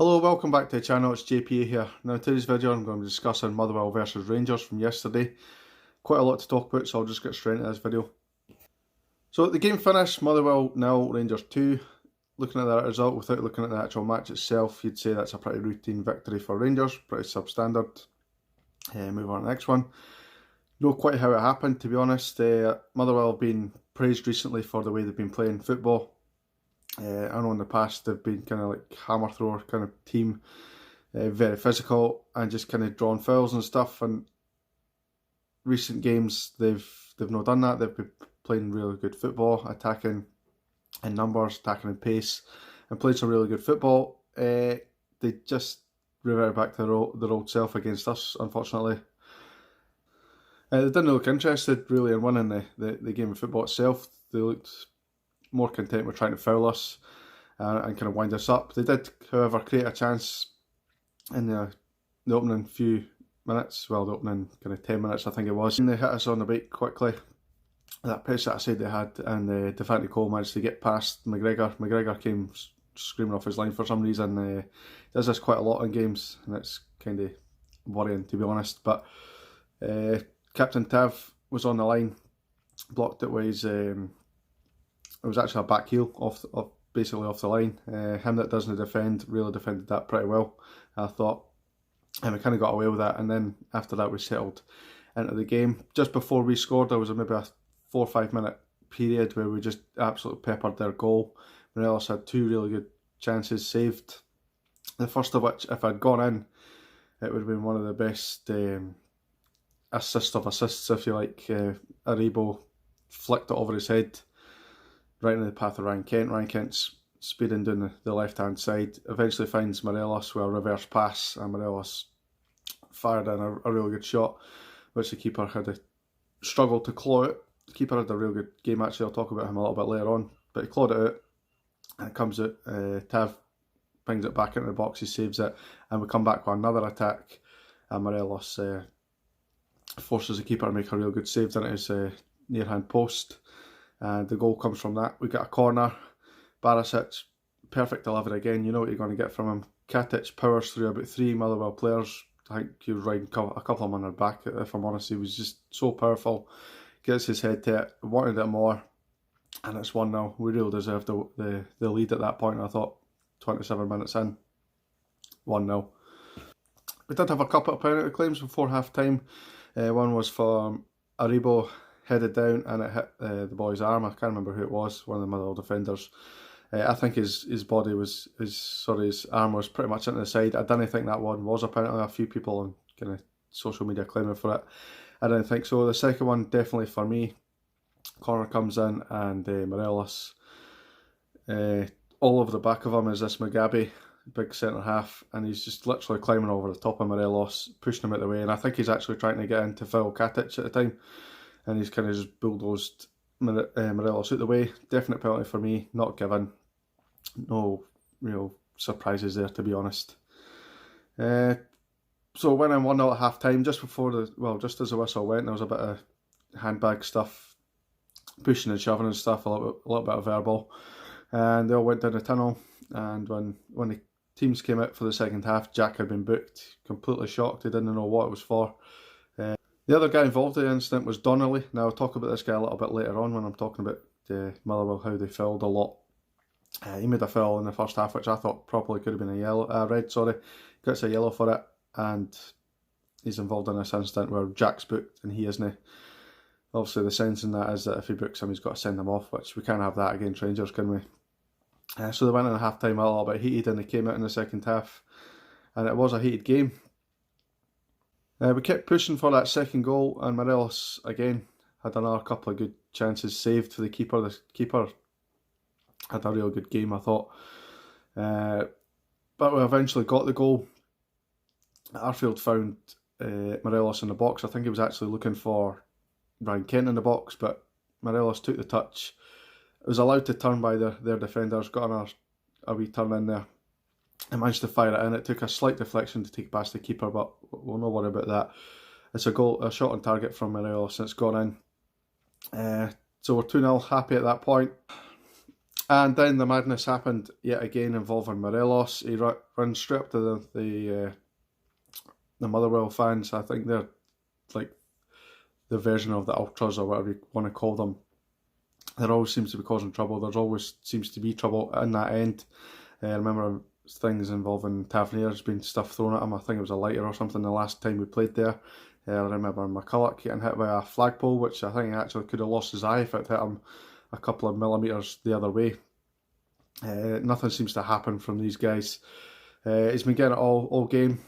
Hello, welcome back to the channel, it's JPA here. Now in today's video I'm going to be discussing Motherwell versus Rangers from yesterday. Quite a lot to talk about, so I'll just get straight into this video. So the game finished, Motherwell 0, Rangers 2. Looking at that result without looking at the actual match itself, you'd say that's a pretty routine victory for Rangers, pretty substandard. Move on to the next one. Know quite how it happened, to be honest. Motherwell have been praised recently for the way they've been playing football. I know in the past they've been kind of like hammer thrower kind of team, very physical and just kind of drawing fouls and stuff. And recent games they've not done that. They've been playing really good football, attacking in numbers, attacking in pace, and playing some really good football. They just reverted back to their old self against us, unfortunately. They didn't look interested really in winning the game of football itself. They looked more content with trying to foul us and kind of wind us up. They did, however, create a chance in the opening few minutes, well, the opening kind of 10 minutes I think it was. And they hit us on the break quickly. That pace that I said they had, and Devante Cole managed to get past McGregor. McGregor came screaming off his line for some reason. Does this quite a lot in games, and it's kind of worrying, to be honest. But Captain Tav was on the line, blocked it with his... it was actually a back heel basically off the line. Him that doesn't defend really defended that pretty well, I thought, and we kind of got away with that. And then after that we settled into the game. Just before we scored, there was maybe a 4 or 5 minute period where we just absolutely peppered their goal. Morelos had two really good chances saved, the first of which, if I'd gone in, it would have been one of the best assists of assists, if you like. Aribo flicked it over his head right into the path of Ryan Kent. Ryan Kent's speeding down the left-hand side, eventually finds Morelos with a reverse pass, and Morelos fired in a really good shot, which the keeper had to struggle to claw it. The keeper had a real good game, actually. I'll talk about him a little bit later on, but he clawed it out, and it comes out. Tav brings it back into the box, he saves it, and we come back with another attack, and Morelos forces the keeper to make a real good save into his near-hand post. And the goal comes from that. We got a corner. Barisic, perfect delivery again. You know what you're going to get from him. Katic powers through about 3 Motherwell players. I think he was riding a couple of them on their back, if I'm honest. He was just so powerful. Gets his head to it. Wanted it more. And it's 1-0. We really deserved the lead at that point. I thought 27 minutes in. 1-0. We did have a couple of penalty claims before half time. One was for Aribo, headed down, and it hit the boy's arm. I can't remember who it was, one of the Motherwell defenders. I think his arm was pretty much into the side. I didn't think that one was a penalty. A few people on kind of social media claiming for it. I didn't think so. The second one, definitely for me. Corner comes in, and Morelos, all over the back of him is this Mugabe, big centre half, and he's just literally climbing over the top of Morelos, pushing him out of the way, and I think he's actually trying to get in to foul Katic at the time. And he's kind of just bulldozed Morelos out the way. Definite penalty for me, not given. No real surprises there, to be honest. So when I'm 1-0 at half time, just as the whistle went, there was a bit of handbag stuff, pushing and shoving and stuff, a little bit of verbal. And they all went down the tunnel. And when the teams came out for the second half, Jack had been booked, completely shocked. He didn't know what it was for. The other guy involved in the incident was Donnelly. Now I'll talk about this guy a little bit later on when I'm talking about Motherwell, how they fouled a lot. He made a foul in the first half, which I thought probably could have been a red. Gets a yellow for it, and he's involved in this incident where Jack's booked and he isn't. Obviously the sense in that is that if he books him, he's got to send him off, which we can't have that against Rangers, can we? So they went in at half time a little bit heated, and they came out in the second half, and it was a heated game. We kept pushing for that second goal, and Morelos again had another couple of good chances saved for the keeper. The keeper had a real good game, I thought. But we eventually got the goal. Arfield found Morelos in the box. I think he was actually looking for Ryan Kent in the box, but Morelos took the touch. It was allowed to turn by their defenders, got a wee turn in there. I managed to fire it in. It took a slight deflection to take past the keeper, but we'll not worry about that. It's a shot on target from Morelos, and it's gone in. So we're 2-0, happy at that point. And then the madness happened yet again involving Morelos. He runs straight up to the Motherwell fans. I think they're like the version of the ultras or whatever you want to call them. There always seems to be causing trouble. There's always seems to be trouble in that end. I remember things involving Taverniers being stuff thrown at him. I think it was a lighter or something the last time we played there. I remember McCulloch getting hit by a flagpole, which I think he actually could have lost his eye if it hit him a couple of millimetres the other way. Nothing seems to happen from these guys. He's been getting it all game,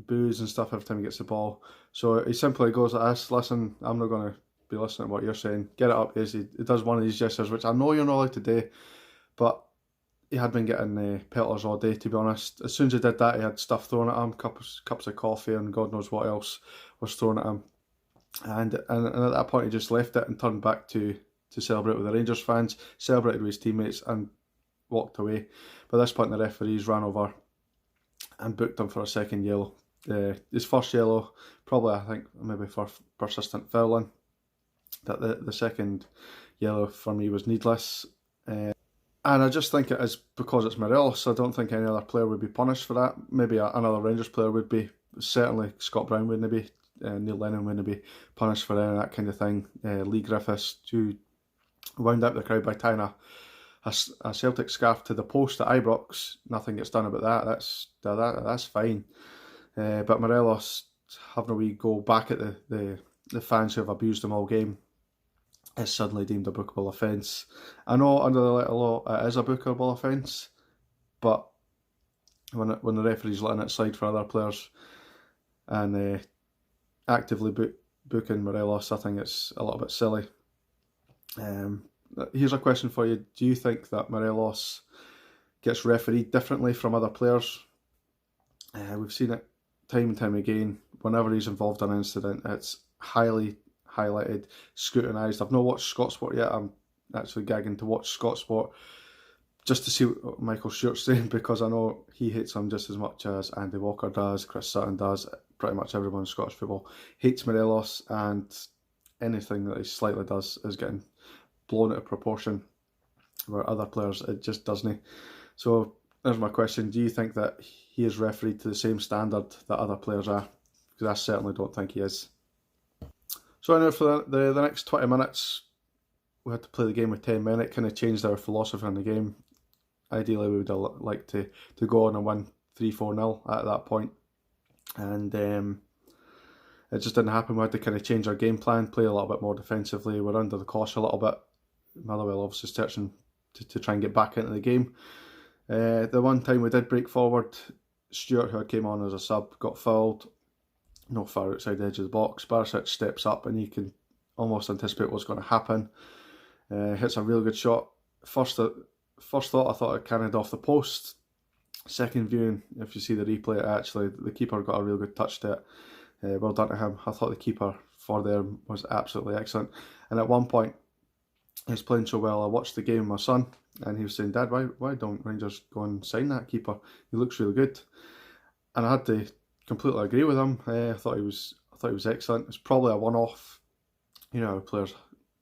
boos and stuff every time he gets the ball. So he simply goes like this: listen, I'm not going to be listening to what you're saying. Get it up, he does one of these gestures, which I know you're not allowed to do, but he had been getting pelters all day, to be honest. As soon as he did that, he had stuff thrown at him, cups of coffee and God knows what else was thrown at him. And at that point, he just left it and turned back to celebrate with the Rangers fans, celebrated with his teammates and walked away. By this point, the referees ran over and booked him for a second yellow. His first yellow, probably I think maybe for persistent fouling. That the second yellow for me was needless. And I just think it is because it's Morelos. I don't think any other player would be punished for that. Maybe another Rangers player would be. Certainly Scott Brown wouldn't be. Neil Lennon wouldn't be punished for any of that kind of thing. Lee Griffiths, who wound up the crowd by tying a Celtic scarf to the post at Ibrox. Nothing gets done about that. That's fine. But Morelos having a wee go back at the fans who have abused him all game is suddenly deemed a bookable offence. I know under the letter law it is a bookable offence, but when the referee's letting it slide for other players and actively booking Morelos, I think it's a little bit silly. Here's a question for you. Do you think that Morelos gets refereed differently from other players? We've seen it time and time again. Whenever he's involved in an incident, it's highly highlighted, scrutinised. I've not watched Scotsport yet. I'm actually gagging to watch Scotsport just to see what Michael Stewart's saying, because I know he hates him just as much as Andy Walker does, Chris Sutton does, pretty much everyone in Scottish football hates Morelos, and anything that he slightly does is getting blown out of proportion, where other players it just doesn't. So there's my question: do you think that he is refereed to the same standard that other players are? Because I certainly don't think he is. So I know for the next 20 minutes, we had to play the game with 10 men. It kind of changed our philosophy on the game. Ideally, we would have liked to go on and win 3-4-0 at that point. And it just didn't happen. We had to kind of change our game plan, play a little bit more defensively. We're under the cosh a little bit. Motherwell obviously searching to try and get back into the game. The one time we did break forward, Stewart, who came on as a sub, got fouled. Not far outside the edge of the box. Barisic steps up and he can almost anticipate what's going to happen. Hits a really good shot. First thought, I thought it carried off the post. Second viewing, if you see the replay, actually the keeper got a real good touch to it. Well done to him. I thought the keeper for there was absolutely excellent. And at one point, he was playing so well. I watched the game with my son, and he was saying, "Dad, why don't Rangers go and sign that keeper? He looks really good." And I had to completely agree with him. I thought he was excellent. It's probably a one-off. You know, players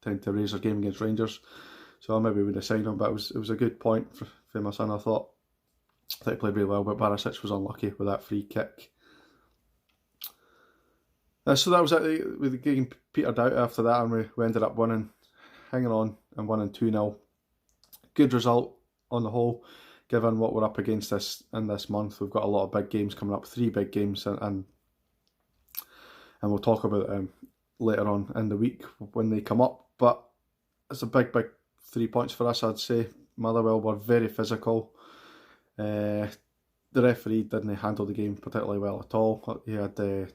tend to raise their game against Rangers, so I maybe would have signed him. But it was a good point for my son. I thought he played really well, but Barisic was unlucky with that free kick. So that was it. The game petered out after that, and we ended up hanging on and winning 2-0. Good result on the whole, given what we're up against in this month. We've got a lot of big games coming up, 3 big games, and we'll talk about them later on in the week when they come up. But it's a big 3 points for us, I'd say. Motherwell were very physical. The referee didn't handle the game particularly well at all. He had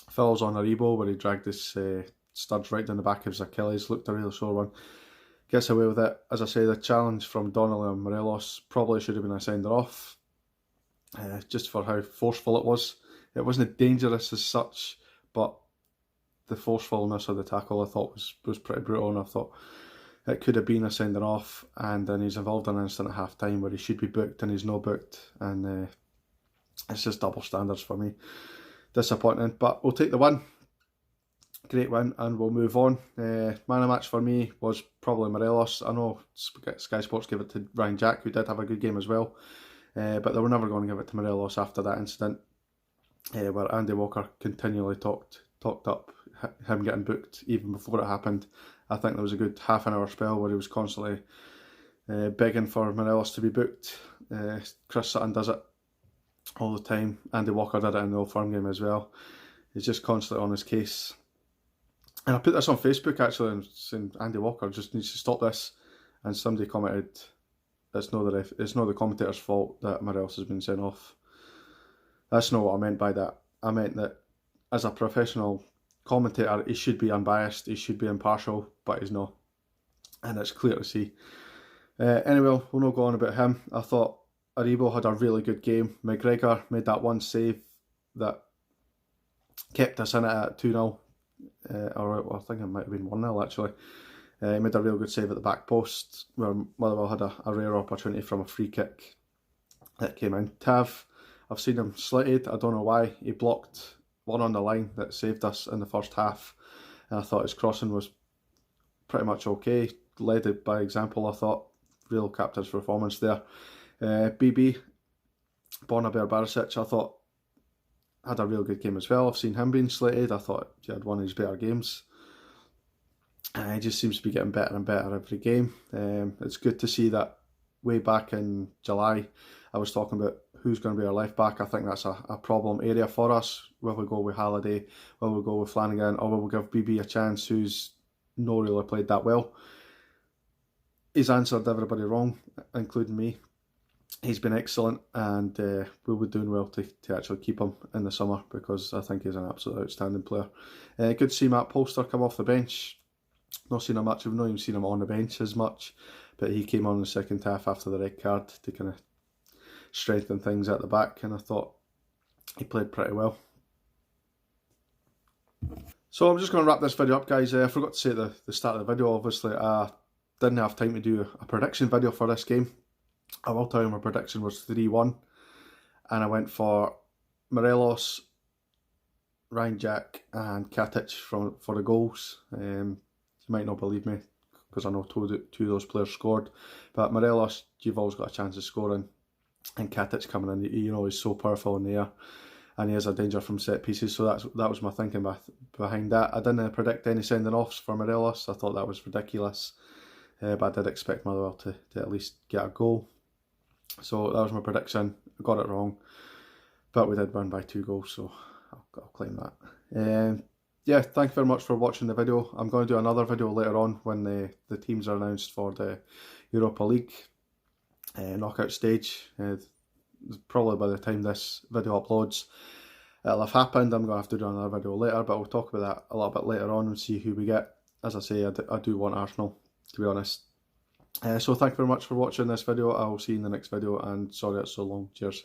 fouls on Aribo where he dragged his studs right down the back of his Achilles. Looked a real sore one. Gets away with it. As I say, the challenge from Donnelly and Morelos probably should have been a sender off, just for how forceful it was. It wasn't dangerous as such, but the forcefulness of the tackle I thought was pretty brutal, and I thought it could have been a sender off. And then he's involved in an incident at half time where he should be booked and he's not booked, and it's just double standards for me. Disappointing, but we'll take the win. great win, and we'll move on. Man of the match for me was probably Morelos. I know Sky Sports gave it to Ryan Jack, who did have a good game as well, but they were never going to give it to Morelos after that incident, where Andy Walker continually talked up him getting booked even before it happened. I think there was a good half an hour spell where he was constantly begging for Morelos to be booked. Chris Sutton does it all the time. Andy Walker did it in the Old Firm game as well. He's just constantly on his case. And I put this on Facebook actually, and saying Andy Walker just needs to stop this. And somebody commented, it's not the commentator's fault that Morelos has been sent off. That's not what I meant by that. I meant that as a professional commentator, he should be unbiased, he should be impartial, but he's not. And it's clear to see. Anyway, we'll not go on about him. I thought Aribo had a really good game. McGregor made that one save that kept us in it at 2-0. Or I think it might have been 1-0 actually. He made a real good save at the back post where Motherwell had a rare opportunity from a free kick that came in. Tav, I've seen him slitted. I don't know why. He blocked one on the line that saved us in the first half. And I thought his crossing was pretty much okay. Led it by example, I thought. Real captain's performance there. BB, Bonaber Barisic, I thought had a real good game as well. I've seen him being slated. I thought he had one of his better games. He just seems to be getting better and better every game. It's good to see that way back in July, I was talking about who's going to be our left back. I think that's a problem area for us. Will we go with Halliday? Will we go with Flanagan? Or will we give BB a chance, who's not really played that well? He's answered everybody wrong, including me. He's been excellent, and we'll be doing well to actually keep him in the summer, because I think he's an absolute outstanding player. Good to see Matt Polster come off the bench. Not seen him much. We've not even seen him on the bench as much, but he came on in the second half after the red card to kind of strengthen things at the back, and I thought he played pretty well. So I'm just going to wrap this video up, guys. I forgot to say at the start of the video, obviously, I didn't have time to do a prediction video for this game. I will tell you my prediction was 3-1, and I went for Morelos, Ryan Jack and Katic for the goals. You might not believe me because I know two of those players scored, but Morelos, you've always got a chance of scoring, and Katic coming in, you know, he's so powerful in the air, and he has a danger from set pieces. So that was my thinking behind that. I didn't predict any sending offs for Morelos. I thought that was ridiculous, but I did expect Motherwell to at least get a goal. So that was my prediction. I got it wrong, but we did win by 2 goals, so I'll claim that. Yeah, thank you very much for watching the video. I'm going to do another video later on when the teams are announced for the Europa League knockout stage. Probably by the time this video uploads, it'll have happened. I'm going to have to do another video later, but we'll talk about that a little bit later on and see who we get. As I say, I do want Arsenal, to be honest. So thank you very much for watching this video. I will see you in the next video, and sorry it's so long. Cheers.